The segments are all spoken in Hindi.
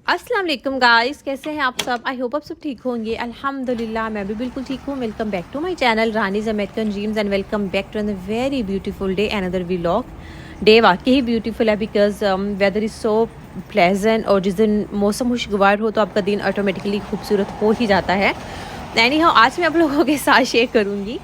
अस्सलाम वालेकुम गाइस, कैसे हैं आप सब। आई होप आप सब ठीक होंगे। अल्हम्दुलिल्लाह मैं भी बिल्कुल ठीक हूँ। Welcome back to my channel Rani's American dreams and welcome back to a very beautiful day, another vlog. Day वाकई ही ब्यूटीफुल है because weather is so pleasant, और जिस दिन मौसम खुशगवार हो तो आपका दिन ऑटोमेटिकली खूबसूरत हो ही जाता है। एनी हाउ आज मैं आप लोगों के साथ शेयर करूँगी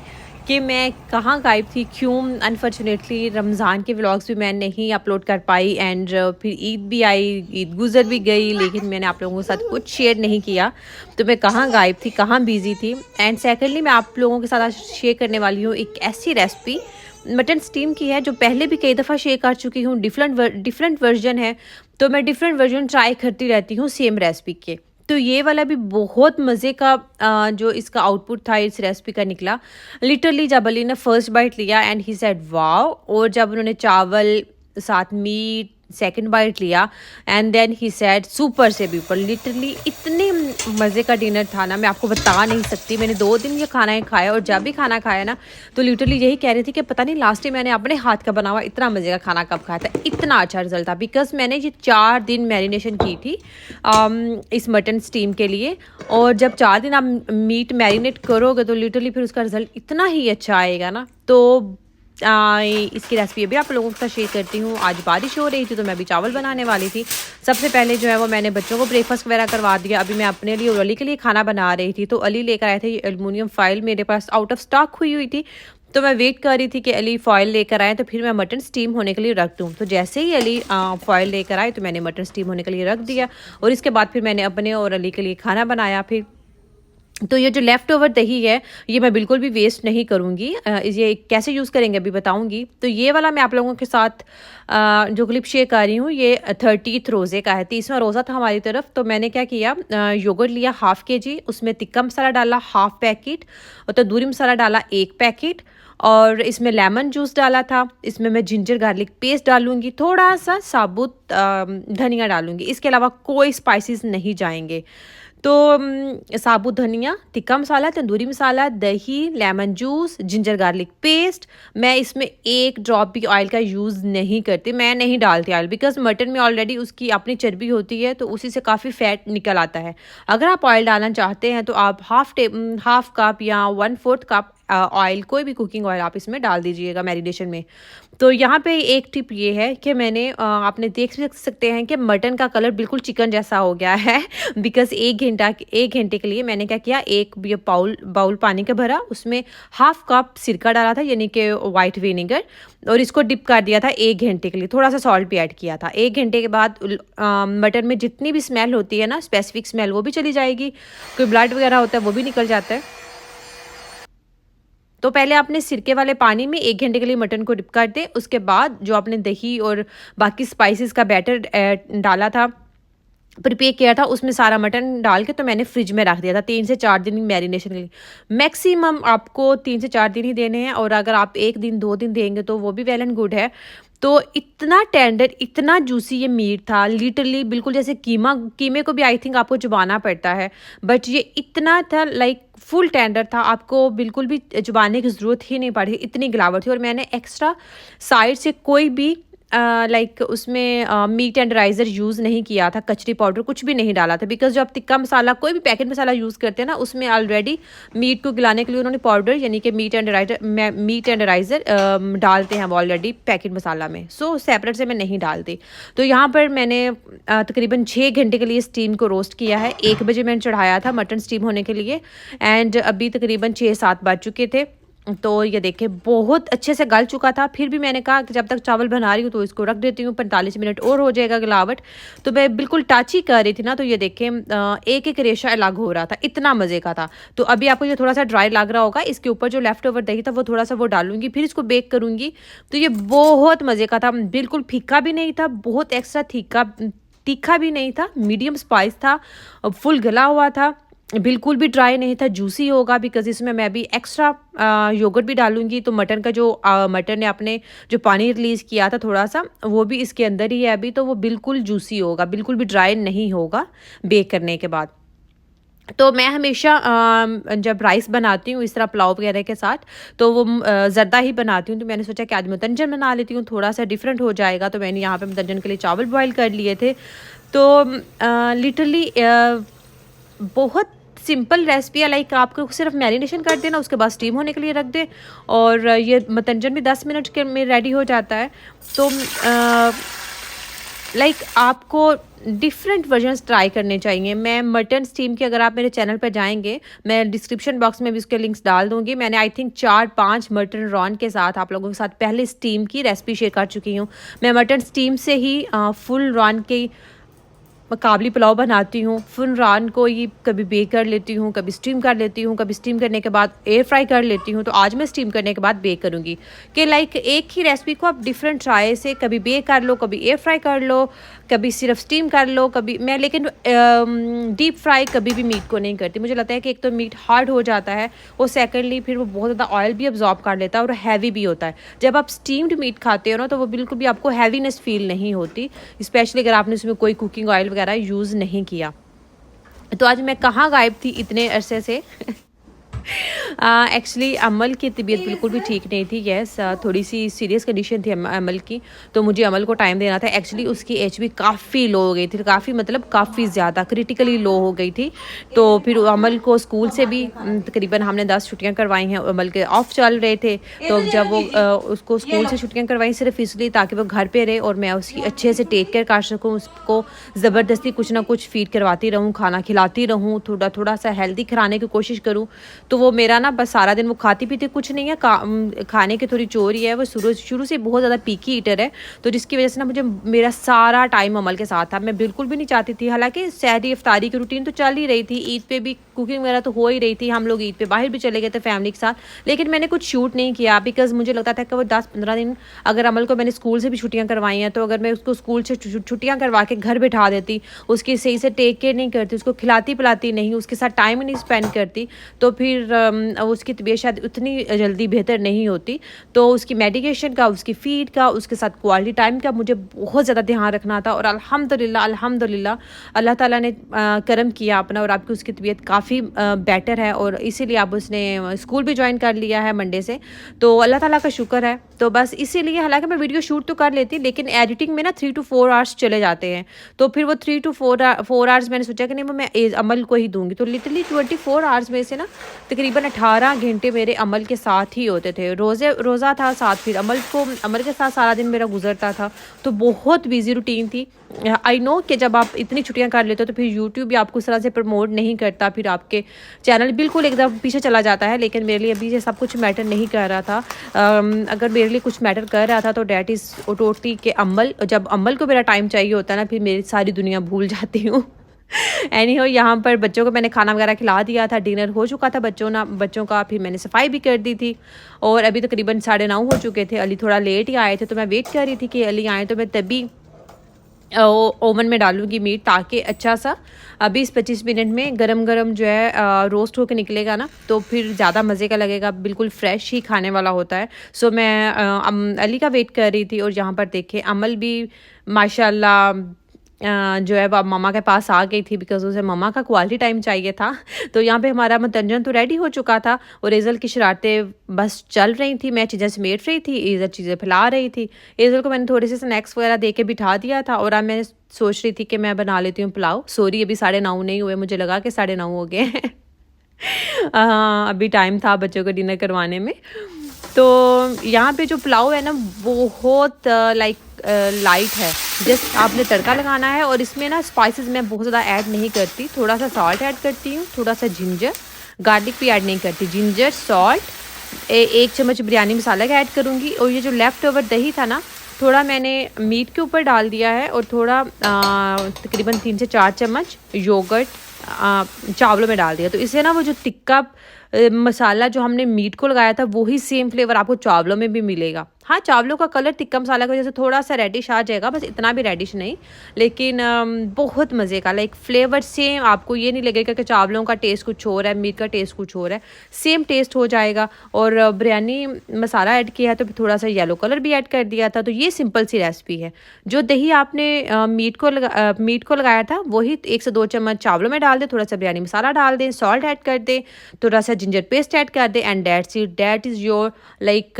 कि मैं कहाँ गायब थी, क्यों। अनफॉर्चुनेटली रमज़ान के व्लॉग्स भी मैं नहीं अपलोड कर पाई, एंड फिर ईद भी आई, ईद गुजर भी गई, लेकिन मैंने आप लोगों के साथ कुछ शेयर नहीं किया। तो मैं कहाँ गायब थी, कहाँ बिजी थी। एंड सेकेंडली मैं आप लोगों के साथ आज शेयर करने वाली हूँ एक ऐसी रेसिपी मटन स्टीम की है जो पहले भी कई दफ़ा शेयर कर चुकी हूँ। डिफरेंट वर्जन है, तो मैं डिफरेंट वर्जन ट्राई करती रहती हूँ सेम रेसिपी के। तो ये वाला भी बहुत मज़े का जो इसका आउटपुट था इस रेसिपी का निकला। लिटरली जब अली ने फर्स्ट बाइट लिया एंड ही सेड वाओ, और जब उन्होंने चावल साथ मीट सेकंड बाइट लिया and then he said super से भी ऊपर। लिटरली इतने मज़े का डिनर था ना, मैं आपको बता नहीं सकती। मैंने 2 दिन ये खाना ही खाया, और जब भी खाना खाया ना तो लिटरली यही कह रही थी कि पता नहीं लास्ट टाइम मैंने अपने हाथ का बना हुआ इतना मज़े का खाना कब खाया था। इतना अच्छा रिजल्ट था बिकॉज मैंने ये 4 दिन मैरिनेशन की थी इस मटन स्टीम के लिए। और जब 4 दिन आप मीट मैरिनेट करोगे तो लिटरली फिर उसका रिजल्ट इतना ही अच्छा आएगा ना। तो इसकी रेसिपी अभी आप लोगों के साथ शेयर करती हूँ। आज बारिश हो रही थी तो मैं अभी चावल बनाने वाली थी। सबसे पहले जो है वो मैंने बच्चों को ब्रेकफास्ट वगैरह करवा दिया। अभी मैं अपने लिए और अली के लिए खाना बना रही थी, तो अली लेकर आए थे ये एलुमिनियम फॉइल, मेरे पास आउट ऑफ स्टॉक हुई थी। तो मैं वेट कर रही थी कि अली फॉइल लेकर आए तो फिर मैं मटन स्टीम होने के लिए रख दूँ। तो जैसे ही अली फॉइल लेकर आए तो मैंने मटन स्टीम होने के लिए रख दिया, और इसके बाद फिर मैंने अपने और अली के लिए खाना बनाया। फिर तो ये जो लेफ़्ट ओवर दही है ये मैं बिल्कुल भी वेस्ट नहीं करूँगी। ये कैसे यूज़ करेंगे अभी बताऊँगी। तो ये वाला मैं आप लोगों के साथ जो क्लिप शेयर कर रही हूँ ये 30th रोज़े का है। 30वां रोज़ा था हमारी तरफ। तो मैंने क्या किया, योगर्ट लिया हाफ़ केजी, उसमें तिक्का मसाला डाला हाफ़ पैकेट, और तंदूरी मसाला डाला 1 पैकेट, और इसमें लेमन जूस डाला था। इसमें मैं जिंजर गार्लिक पेस्ट डालूँगी, थोड़ा सा साबुत धनिया डालूँगी, इसके अलावा कोई स्पाइसेस नहीं जाएंगे। तो साबुत धनिया, तिक्का मसाला, तंदूरी मसाला, दही, lemon juice, ginger garlic paste. मैं इसमें एक ड्रॉप भी ऑयल का यूज़ नहीं करती, मैं नहीं डालती ऑयल, बिकॉज मटन में ऑलरेडी उसकी अपनी चर्बी होती है तो उसी से काफ़ी फैट निकल आता है। अगर आप ऑयल डालना चाहते हैं तो आप हाफ कप या 1/4 कप ऑयल, कोई भी कुकिंग ऑयल आप इसमें डाल दीजिएगा मैरिनेशन में। तो यहाँ पे एक टिप ये है कि मैंने आपने देख सकते हैं कि मटन का कलर बिल्कुल चिकन जैसा हो गया है बिकॉज 1 घंटे के लिए मैंने क्या किया, एक ये बाउल पानी का भरा, उसमें हाफ कप सिरका डाला था यानी कि वाइट विनेगर, और इसको डिप कर दिया था 1 घंटे के लिए। थोड़ा सा सॉल्ट भी ऐड किया था। 1 घंटे के बाद मटन में जितनी भी स्मेल होती है ना, स्पेसिफिक स्मेल, वो भी चली जाएगी। कोई ब्लड वगैरह होता है वो भी निकल जाता है। तो पहले आपने सिरके वाले पानी में 1 घंटे के लिए मटन को डिप कर दें। उसके बाद जो आपने दही और बाकी स्पाइसेस का बैटर डाला था, प्रिपेयर किया था, उसमें सारा मटन डाल के तो मैंने फ्रिज में रख दिया था 3 से 4 दिन मैरिनेशन के लिए। मैक्सिमम आपको 3 से 4 दिन ही देने हैं, और अगर आप 1 दिन 2 दिन देंगे तो वो भी वेल एंड गुड है। तो इतना टेंडर, इतना जूसी ये मीट था, लिटरली बिल्कुल जैसे कीमे को भी आई थिंक आपको चबाना पड़ता है, बट ये इतना था लाइक फुल टेंडर था, आपको बिल्कुल भी चबाने की ज़रूरत ही नहीं पड़ी, इतनी गिलावट थी। और मैंने एक्स्ट्रा साइड से कोई भी लाइक उसमें मीट टेंडराइज़र यूज़ नहीं किया था, कचरी पाउडर कुछ भी नहीं डाला था, बिकॉज जो आप टिक्का मसाला कोई भी पैकेट मसाला यूज़ करते हैं ना, उसमें ऑलरेडी मीट को गिलाने के लिए उन्होंने पाउडर यानी कि मीट टेंडराइज़र डालते हैं वो ऑलरेडी पैकेट मसाला में। सो सेपरेट से मैं नहीं डालती। तो यहाँ पर मैंने तकरीबन 6 घंटे के लिए स्टीम को रोस्ट किया है। 1 बजे मैंने चढ़ाया था मटन स्टीम होने के लिए, एंड अभी तकरीबन 6-7 बज चुके थे। तो ये देखिए बहुत अच्छे से गल चुका था। फिर भी मैंने कहा कि जब तक चावल बना रही हूँ तो इसको रख देती हूँ, 45 मिनट और हो जाएगा गिलावट। तो मैं बिल्कुल टच ही कर रही थी ना, तो ये देखें एक एक रेशा अलग हो रहा था, इतना मज़े का था। तो अभी आपको ये थोड़ा सा ड्राई लग रहा होगा, इसके ऊपर जो लेफ्ट ओवर दही था वो थोड़ा सा वो डालूंगी, फिर इसको बेक करूँगी। तो ये बहुत मज़े का था, बिल्कुल फीका भी नहीं था, बहुत एक्स्ट्रा तीखा भी नहीं था, मीडियम स्पाइस था, फुल गला हुआ था, बिल्कुल भी ड्राई नहीं था, जूसी होगा बिकॉज इसमें मैं अभी एक्स्ट्रा योगर्ट भी डालूंगी। तो मटन का जो मटन ने अपने जो पानी रिलीज़ किया था थोड़ा सा, वो भी इसके अंदर ही है अभी, तो वो बिल्कुल जूसी होगा, बिल्कुल भी ड्राई नहीं होगा बेक करने के बाद। तो मैं हमेशा जब राइस बनाती हूँ इस तरह पुलाव वगैरह के साथ, तो वो ज़र्दा ही बनाती हूँ। तो मैंने सोचा कि आज मुतंजन बना लेती हूँ, थोड़ा सा डिफरेंट हो जाएगा। तो मैंने यहाँ पे मुतंजन के लिए चावल बॉयल कर लिए थे। तो लिटरली बहुत सिंपल रेसिपी है। लाइक आपको सिर्फ मैरिनेशन कर देना, उसके बाद स्टीम होने के लिए रख दें, और ये मुतंजन भी 10 मिनट के में रेडी हो जाता है। तो लाइक आपको डिफरेंट वर्जन्स ट्राई करने चाहिए। मैं मटन स्टीम की, अगर आप मेरे चैनल पर जाएंगे, मैं डिस्क्रिप्शन बॉक्स में भी उसके लिंक्स डाल दूंगी। मैंने आई थिंक 4-5 मटन रॉन के साथ आप लोगों के साथ पहले स्टीम की रेसिपी शेयर कर चुकी हूँ। मैं मटन स्टीम से ही फुल रॉन की काबली पुलाव बनाती हूँ। फुल रान को ये कभी बेक कर लेती हूँ, कभी स्टीम कर लेती हूँ, कभी स्टीम करने के बाद एयर फ्राई कर लेती हूँ। तो आज मैं स्टीम करने के बाद बेक करूँगी कि लाइक एक ही रेसिपी को आप डिफरेंट ट्राई से कभी बेक कर लो, कभी एयर फ्राई कर लो, कभी सिर्फ स्टीम कर लो, कभी मैं लेकिन डीप फ्राई कभी भी मीट को नहीं करती। मुझे लगता है कि एक तो मीट हार्ड हो जाता है, और सेकेंडली फिर वो बहुत ज़्यादा ऑयल भी अब्जॉर्ब कर लेता है और हैवी भी होता है। जब आप स्टीम्ड मीट खाते हो ना, तो वो बिल्कुल भी आपको हैवीनेस फील नहीं होती, स्पेशली अगर आपने उसमें कोई कुकिंग ऑयल वगैरह यूज़ नहीं किया। तो आज मैं कहाँ गायब थी इतने अरसे से एक्चुअली अमल की तबीयत बिल्कुल भी ठीक नहीं थी। यस, थोड़ी सी सीरियस कंडीशन थी अमल की, तो मुझे अमल को टाइम देना था। एक्चुअली उसकी एचबी काफ़ी लो हो गई थी, काफ़ी मतलब काफ़ी ज़्यादा क्रिटिकली लो हो गई थी। तो फिर अमल को स्कूल से भी तकरीबन हमने 10 छुट्टियाँ करवाई हैं। अमल के ऑफ चल रहे थे, तो जब वो उसको स्कूल से छुट्टियाँ करवाई सिर्फ इसलिए ताकि वो घर पर रहे और मैं उसकी अच्छे से टेक केयर कर सकूँ, उसको ज़बरदस्ती कुछ ना कुछ फीड करवाती रहूँ, खाना खिलाती रहूँ, थोड़ा थोड़ा सा हेल्दी खिलाने की कोशिश करूँ। तो वो मेरा ना बस सारा दिन वो खाती पीती कुछ नहीं है, खाने की थोड़ी चोरी है। वो शुरू से बहुत ज़्यादा पीकी ईटर है, तो जिसकी वजह से ना मुझे मेरा सारा टाइम अमल के साथ था। मैं बिल्कुल भी नहीं चाहती थी, हालांकि सहरी इफ्तारी की रूटीन तो चल ही रही थी, ईद पे भी कुकिंग वगैरह तो हो ही रही थी, हम लोग ईद पे बाहर भी चले गए थे फैमिली के साथ, लेकिन मैंने कुछ शूट नहीं किया बिकॉज मुझे लगता था कि वो 10-15 दिन अगर अमल को मैंने स्कूल से भी छुट्टियाँ करवाई हैं, तो अगर मैं उसको स्कूल से छुट्टियाँ करवा के घर बिठा देती, उसकी सही से टेक केयर नहीं करती, उसको खिलाती पिलाती नहीं, उसके साथ टाइम नहीं स्पेंड करती, तो फिर उसकी तबीयत शायद उतनी जल्दी बेहतर नहीं होती। तो उसकी मेडिकेशन का, उसकी फीड का, उसके साथ क्वालिटी टाइम का मुझे बहुत ज़्यादा ध्यान रखना था। और अल्हम्दुलिल्लाह अल्लाह ताला ने करम किया अपना, और आपकी उसकी तबीयत काफ़ी बेटर है, और इसीलिए अब उसने स्कूल भी ज्वाइन कर लिया है मंडे से। तो अल्लाह ताला का शुक्र है। तो बस इसीलिए, हालांकि मैं वीडियो शूट तो कर लेती, लेकिन एडिटिंग में ना 3 to 4 आवर्स चले जाते हैं। तो फिर वो 3 to 4 आवर्स मैंने सोचा कि नहीं, वो मैं अमल को ही दूंगी। तो लिटरली 24 आवर्स में से ना तकरीबन 18 घंटे मेरे अमल के साथ ही होते थे। रोज़ा था साथ, फिर अमल के साथ सारा दिन मेरा गुजरता था। तो बहुत बिजी रूटीन थी। आई नो कि जब आप इतनी छुट्टियां कर लेते हो तो फिर यूट्यूब भी आपको इस तरह से प्रमोट नहीं करता, फिर आपके चैनल बिल्कुल एकदम पीछे चला जाता है। लेकिन मेरे लिए अभी ये सब कुछ मैटर नहीं कर रहा था। अगर मेरे लिए कुछ मैटर कर रहा था तो डैट इज़ टोटली के अमल, जब अमल को मेरा टाइम चाहिए होता है ना, फिर मेरी सारी दुनिया भूल जाती हूँ। एनी हो, यहाँ पर बच्चों को मैंने खाना वगैरह खिला दिया था, डिनर हो चुका था बच्चों का, फिर मैंने सफाई भी कर दी थी, और अभी तकरीबन 9:30 हो चुके थे। अली थोड़ा लेट ही आए थे, तो मैं वेट कर रही थी कि अली आए तो मैं तभी ओवन में डालूंगी मीट, ताकि अच्छा सा 20-25 मिनट में गरम गरम जो है रोस्ट होकर निकलेगा ना, तो फिर ज़्यादा मज़े का लगेगा, बिल्कुल फ्रेश ही खाने वाला होता है। सो मैं अली का वेट कर रही थी, और यहाँ पर देखे अमल भी माशाल्लाह जो है वो मम्मा के पास आ गई थी, बिकॉज उसे मम्मा का क्वालिटी टाइम चाहिए था। तो यहाँ पे हमारा मुतंजन तो रेडी हो चुका था, और एज़ल की शरारतें बस चल रही थी। मैं चीज़ें समेट रही थी, एज़ल चीज़ें फैला रही थी। एज़ल को मैंने थोड़े से स्नैक्स वगैरह दे के बिठा दिया था, और अब मैं सोच रही थी कि मैं बना लेती हूँ पुलाव। सॉरी, अभी 9:30 नहीं हुए, मुझे लगा कि 9:30 हो गए हैं। अभी टाइम था बच्चों को डिनर करवाने में। तो यहाँ पे जो पुलाव है ना, बहुत लाइक लाइट है, जस्ट आपने तड़का लगाना है। और इसमें ना स्पाइसेस मैं बहुत ज़्यादा ऐड नहीं करती, थोड़ा सा सॉल्ट ऐड करती हूँ, थोड़ा सा जिंजर, गार्लिक भी ऐड नहीं करती, जिंजर सॉल्ट, 1 चम्मच बिरयानी मसाला का ऐड करूँगी। और ये जो लेफ़्ट ओवर दही था ना, थोड़ा मैंने मीट के ऊपर डाल दिया है, और थोड़ा तकरीबन 3 से 4 चम्मच योगर्ट चावलों में डाल दिया। तो इससे ना वो जो तिक्का मसाला जो हमने मीट को लगाया था, वही सेम फ्लेवर आपको चावलों में भी मिलेगा। हाँ, चावलों का कलर टिक्का मसाला की वजह से थोड़ा सा रेडिश आ जाएगा, बस इतना भी रेडिश नहीं, लेकिन बहुत मज़े का लाइक फ्लेवर सेम, आपको ये नहीं लगेगा कि चावलों का टेस्ट कुछ और है, मीट का टेस्ट कुछ और है, सेम टेस्ट हो जाएगा। और बिरयानी मसाला ऐड किया तो थोड़ा सा येलो कलर भी ऐड कर दिया था। तो ये सिंपल सी रेसिपी है। जो दही आपने मीट को लगाया था वही 1 से 2 चम्मच चावलों में डाल दें, थोड़ा सा बिरयानी मसाला डाल दें, सॉल्ट ऐड कर दें, थोड़ा सा जिंजर पेस्ट ऐड कर दें, and that is your like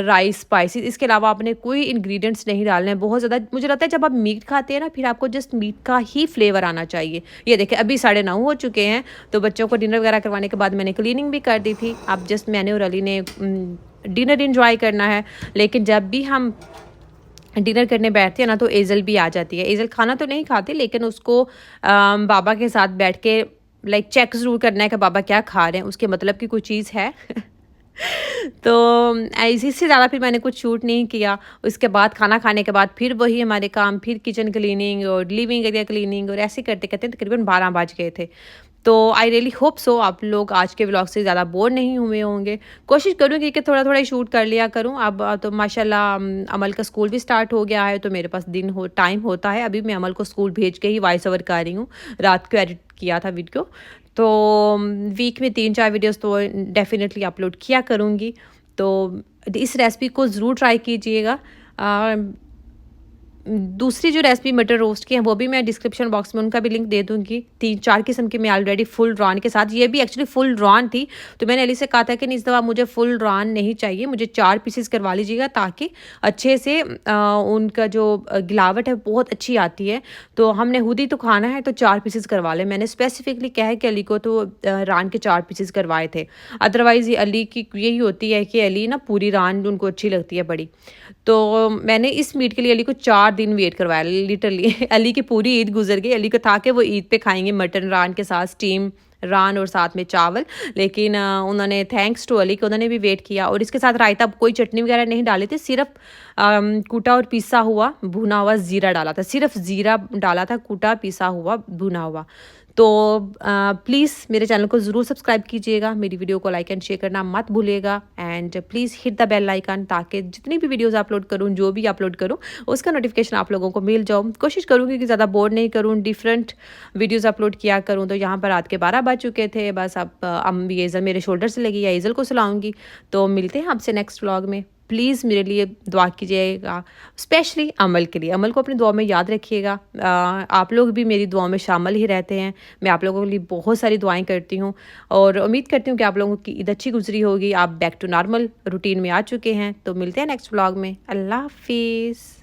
rice spices. इसके अलावा आपने कोई इंग्रेडिएंट्स नहीं डालने हैं बहुत ज़्यादा। मुझे लगता है जब आप मीट खाते हैं ना, फिर आपको जस्ट मीट का ही फ्लेवर आना चाहिए। ये देखिए अभी 9:30 हो चुके हैं, तो बच्चों को डिनर वगैरह करवाने के बाद मैंने क्लीनिंग भी कर दी थी। अब जस्ट मैंने और अली ने डिनर इंजॉय करना है। लेकिन जब भी हम डिनर करने बैठते हैं ना, तो एजल भी आ जाती है। एजल खाना तो नहीं खाती, लेकिन उसको बाबा के साथ बैठ के लाइक चेक ज़रूर करना है कि बाबा क्या खा रहे हैं, उसके मतलब की कोई चीज़ है। तो इसी से ज़्यादा फिर मैंने कुछ शूट नहीं किया। उसके बाद खाना खाने के बाद फिर वही हमारे काम, फिर किचन क्लीनिंग और लिविंग एरिया क्लीनिंग, और ऐसे करते करते तकरीबन 12 बज गए थे। तो आई रियली होप सो आप लोग आज के व्लॉग से ज़्यादा बोर नहीं हुए होंगे। कोशिश करूँगी कि थोड़ा थोड़ा शूट कर लिया करूँ। अब तो माशाल्लाह अमल का स्कूल भी स्टार्ट हो गया है, तो मेरे पास टाइम होता है। अभी मैं अमल को स्कूल भेज के ही वॉइस ओवर कर रही हूँ, रात को एडिट किया था वीडियो। तो वीक में 3-4 वीडियोस तो डेफिनेटली अपलोड किया करूँगी। तो इस रेसिपी को ज़रूर ट्राई कीजिएगा। दूसरी जो रेसिपी मटर रोस्ट की है वो भी मैं डिस्क्रिप्शन बॉक्स में उनका भी लिंक दे दूँगी। 3-4 किस्म की मैं ऑलरेडी फुल रॉन के साथ, ये भी एक्चुअली फुल रॉन थी, तो मैंने अली से कहा था कि नहीं इस दफ़ा मुझे फुल रॉन नहीं चाहिए, मुझे 4 पीसेस करवा लीजिएगा, ताकि अच्छे से उनका जो गिलावट है बहुत अच्छी आती है। तो हमने खुद ही तो खाना है, तो 4 पीसेस करवा लें। मैंने स्पेसिफिकली कहा है कि अली को तो रान के 4 पीसेस करवाए थे। अदरवाइज़ ये अली की यही होती है कि अली ना पूरी रान उनको अच्छी लगती है बड़ी। तो मैंने इस मीट के लिए अली को 4 दिन वेट करवाया लिटरली। अली की पूरी ईद गुजर गई। अली को था कि वो ईद पे खाएंगे मटन रान के साथ, स्टीम रान और साथ में चावल, लेकिन उन्होंने थैंक्स टू अली कि उन्होंने भी वेट किया। और इसके साथ रायता, कोई चटनी वगैरह नहीं डाली थी, सिर्फ कूटा और पिसा हुआ भुना हुआ ज़ीरा डाला था, सिर्फ ज़ीरा डाला था, कूटा पिसा हुआ भुना हुआ। तो प्लीज़ मेरे चैनल को ज़रूर सब्सक्राइब कीजिएगा, मेरी वीडियो को लाइक एंड शेयर करना मत भूलिएगा, and please hit the bell icon, ताकि जितनी भी वीडियोस अपलोड करूँ, जो भी अपलोड करूँ, उसका नोटिफिकेशन आप लोगों को मिल जाओ। कोशिश करूँगी कि ज़्यादा बोर नहीं करूँ, डिफरेंट वीडियोज़ अपलोड किया करूँ। तो यहाँ पर रात के 12 बज चुके थे, बस अब एज़ल मेरे शोल्डर से लगी है, एज़ल को सुलाऊँगी। तो मिलते हैं आपसे नेक्स्ट व्लॉग में। प्लीज़ मेरे लिए दुआ कीजिएगा, स्पेशली अमल के लिए। अमल को अपनी दुआ में याद रखिएगा। आप लोग भी मेरी दुआ में शामिल ही रहते हैं। मैं आप लोगों के लिए बहुत सारी दुआएं करती हूँ, और उम्मीद करती हूँ कि आप लोगों की ईद अच्छी गुजरी होगी, आप बैक टू नॉर्मल रूटीन में आ चुके हैं। तो मिलते हैं नेक्स्ट व्लॉग में। अल्लाह हाफिज़।